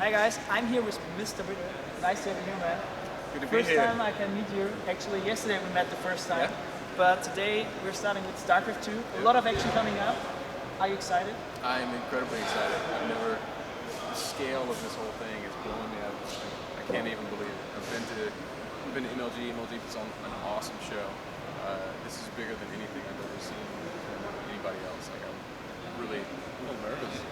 Hi guys, I'm here with Mr. Bitter. Nice to have you, man. Good to be here. First time I can meet you. Actually, yesterday we met the first time. Yeah. But today we're starting with StarCraft 2. A lot of action coming up. Are you excited? I'm incredibly excited. The scale of this whole thing is blowing me out of this thing. I can't even believe it. I've been to MLG. MLG is on an awesome show. This is bigger than anything I've ever seen from anybody else. Like, I'm really a little nervous.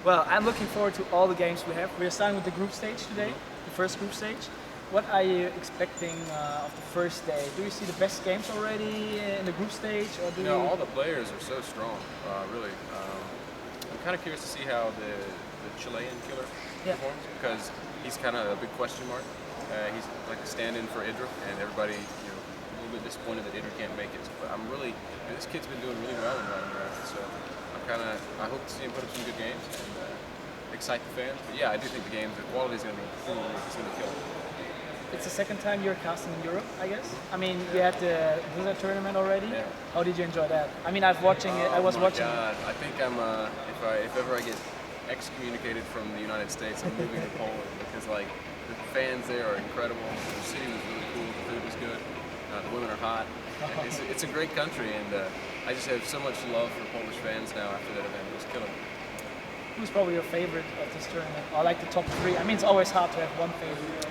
Well, I'm looking forward to all the games we have. We're starting with the group stage today, the first group stage. What are you expecting of the first day? Do you see the best games already in the group stage? Or do all the players are so strong, really. I'm kind of curious to see how the Chilean killer performs, because he's kind of a big question mark. He's like a stand-in for Idra, and everybody, a little bit disappointed that Idra can't make it. But I'm really, this kid's been doing really well in Rotterdam, so I hope to see him put up some good games and excite the fans. But yeah, I do think the quality is going to be cool. He's going to kill it. It's the second time you're casting in Europe, I guess. I mean, we had the Blizzard tournament already. Yeah. How did you enjoy that? I mean, I was watching it. Oh my God. I think I'm. If ever I get excommunicated from the United States, I'm moving to Poland, because like the fans there are incredible. The city was really cool. The food was good. The women are hot. It's a great country, and I just have so much love for Polish fans now after that event. It was killing. Who's probably your favorite of this tournament? Or like the top three? I mean, it's always hard to have one favorite.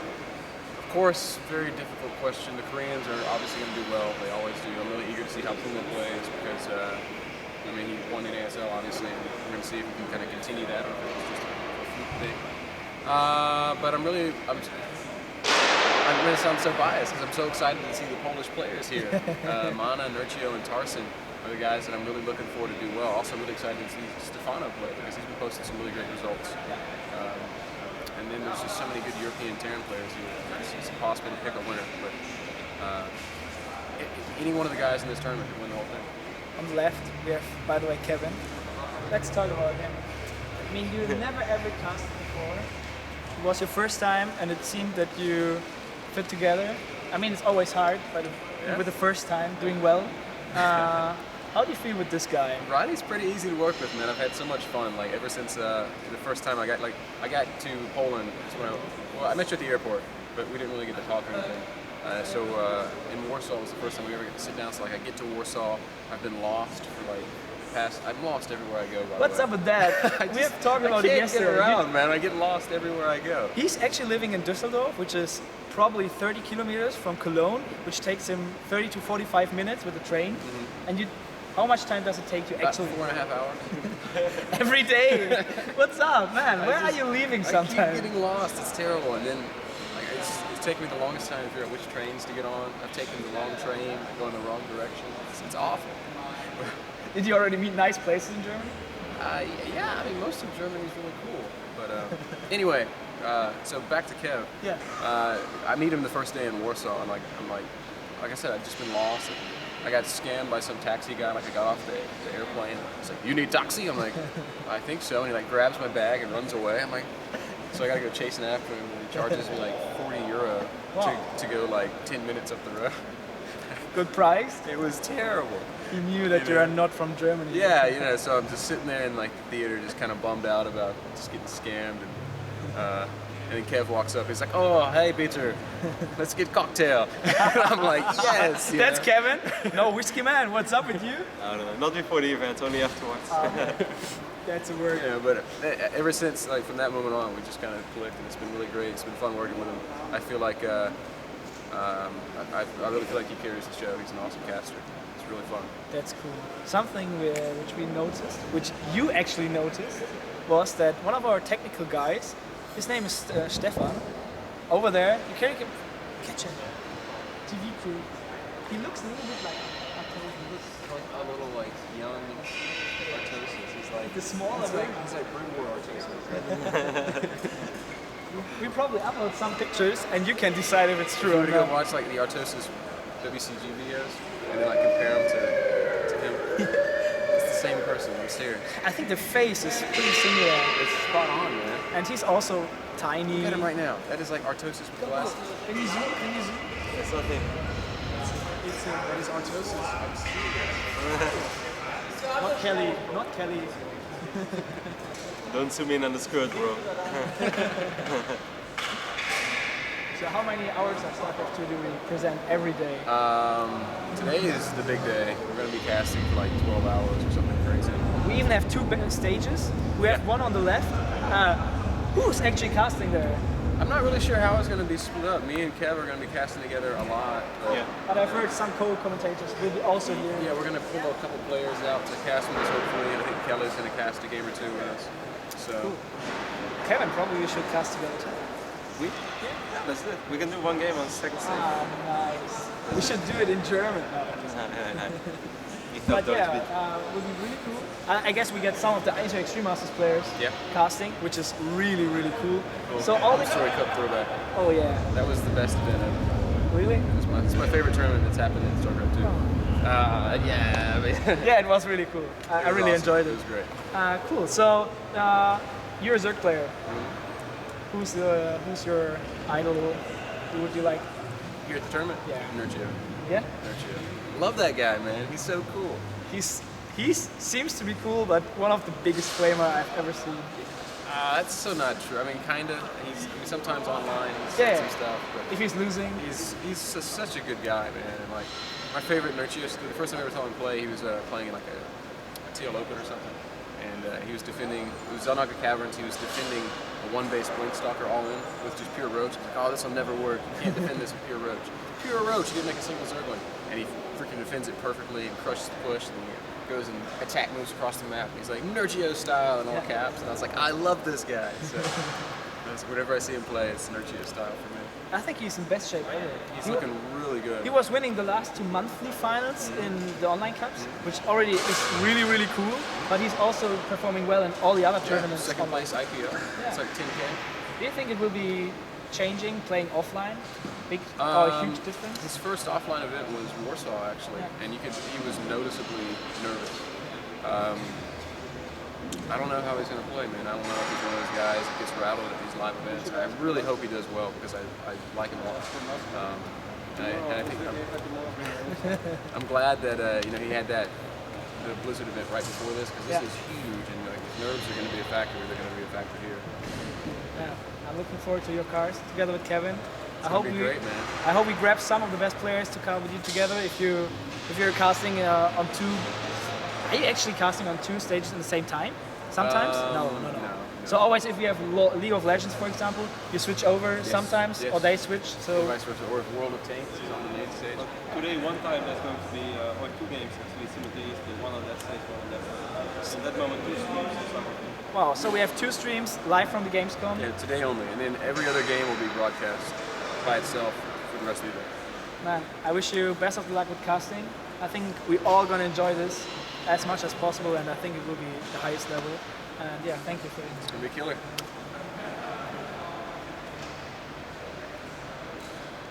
Of course, very difficult question. The Koreans are obviously going to do well. They always do. I'm really eager to see how Puma plays, because I mean, he won in ASL obviously, and we're going to see if we can kind of continue that, or if it was just a fluke thing. But I'm going to sound so biased because I'm so excited to see the Polish players here. Mana, Nurcio, and Tarsin are the guys that I'm really looking forward to do well. Also, really excited to see Stefano play, because he's been posting some really great results. And then there's just so many good European Terran players who it's possible to pick a winner. But any one of the guys in this tournament can win the whole thing. On the left, we have, by the way, Kevin. Let's talk about him. I mean, you never ever casted before. It was your first time, and it seemed that you fit together. I mean, it's always hard, but with the first time, doing well. How do you feel with this guy? Riley's pretty easy to work with, man. I've had so much fun. Like ever since the first time I got to Poland. I met you at the airport, but we didn't really get to talk or anything. So in Warsaw was the first time we ever get to sit down. So like I get to Warsaw, I've been lost for like the past. I'm lost everywhere I go. What's up with that? We have talked about it yesterday. I can't get around, man. I get lost everywhere I go. He's actually living in Düsseldorf, which is probably 30 kilometers from Cologne, which takes him 30 to 45 minutes with the train. And how much time does it take you actually? 4.5 hours. Every day. What's up, man? Where are you leaving sometimes? I keep getting lost. It's terrible. And then it's taken me the longest time to figure out which trains to get on. I've taken the wrong train, going the wrong direction. It's awful. Did you already meet nice places in Germany? Yeah, I mean, most of Germany is really cool. But anyway, so back to Kev. Yeah. I meet him the first day in Warsaw, and like I said, I've just been lost. I got scammed by some taxi guy. Like I got off the airplane. He's like, "You need taxi?" I'm like, "I think so." And he like grabs my bag and runs away. I'm like, so I gotta go chasing after him. And he charges me like 40 euro to go like 10 minutes up the road. Good price? It was terrible. He knew that you are not from Germany. Yeah, so I'm just sitting there in like the theater, just kind of bummed out about just getting scammed. And then Kev walks up. He's like, "Oh, hey, Peter, let's get cocktail." I'm like, "Yes." That's Kevin. No, Whiskey Man. What's up with you? I don't know. Not before the event. Only afterwards. That's a word. Yeah, but ever since, like from that moment on, we just kind of clicked, and it's been really great. It's been fun working with him. I feel like I really feel like he carries the show. He's an awesome caster. It's really fun. That's cool. Something which we noticed, which you actually noticed, was that one of our technical guys. His name is Stefan. Over there, you can catch him. TV crew. He looks a little bit like Artosis. He looks like a little like young Artosis. He's like the smaller. He's like Brood War Artosis. We probably upload some pictures, and you can decide if it's true or not. Go watch like the Artosis WCG videos, and then like compare them to him. It's the same person. I'm serious. I think the face is pretty similar. It's spot on, man. And he's also tiny. Look at him right now. That is like Artosis with glasses. Can you zoom? It's not him. That is Artosis. Not Kelly. Not Kelly. Don't zoom in on the skirt, bro. So how many hours of StarCraft 2 do we present every day? Today is the big day. We're going to be casting for like 12 hours or something crazy. We even have two stages. We have one on the left. Who's actually casting there? I'm not really sure how it's going to be split up. Me and Kev are going to be casting together a lot. But I've heard some co-commentators will be also here. Yeah, we're going to pull a couple players out to cast with us hopefully. I think Kelly's going to cast a game or two with us. So. Cool. Kevin, probably we should cast together too. Yeah, let's do it. We can do one game on the second stage. Nice. We should do it in German. But yeah, would be really cool. I guess we get some of the Asia Extreme Masters players casting, which is really, really cool. So all the Story Cup throwback. Oh yeah. That was the best event ever. Really? It's my favorite tournament that's happened in StarCraft 2. Yeah, it was really cool. I really awesome. enjoyed it. It was great. Cool. So you're a Zerg player. Who's your idol? Who would you like? Here at the tournament? Yeah. Nurgio. Yeah. Nurgio. Love that guy, man. He's so cool. He seems to be cool, but one of the biggest flamer I've ever seen. That's so not true. I mean, kinda. He's sometimes online. He says some stuff, but if he's losing, he's such a good guy, man. And like my favorite Nurgio. The first time I ever saw him play, he was playing in like a TL Open or something, and he was defending. It was Zelnaga Caverns. He was defending a one-base Blink Stalker all in with just pure Roach. He's like, oh, this will never work. You can't defend this with pure Roach. Pure Roach. He didn't make a single Zergling, and he freaking defends it perfectly and crushes the push. And he goes and attack moves across the map. He's like Nurgio style in all caps, and I was like, I love this guy. So whenever I see him play, it's Nurgio style for me. I think he's in best shape ever. He's looking really good. He was winning the last two monthly finals in the online cups, which already is really, really cool. But he's also performing well in all the other tournaments. Second place IPO. It's like 10K. Do you think it will be changing playing offline? Big or a huge difference? His first offline event was Warsaw actually, and he was noticeably nervous. I don't know how he's going to play, man. I don't know if he's one of those guys that gets rattled at these live events. I really hope he does well because I like him a lot. And I think I'm glad that he had the Blizzard event right before this because this is huge, and like if nerves are going to be a factor, they're going to be a factor here. Yeah, I'm looking forward to your cars together with Kevin. I hope great, man. I hope we grab some of the best players to come with you together. If you're casting on two, are you actually casting on two stages at the same time? Sometimes? No. So always, if you have League of Legends, for example, you switch over sometimes, or they switch. So vice versa, or if World of Tanks is on the main stage. Today, one time there's going to be or two games actually simultaneously, one on that stage, one on that stage. In that moment, two streams or something. Wow, so we have two streams live from the Gamescom. Yeah, today only, and then every other game will be broadcast by itself for the rest of the event. Man, I wish you best of luck with casting. I think we're all gonna enjoy this as much as possible, and I think it will be the highest level. And yeah, thank you for it. It's gonna be killer.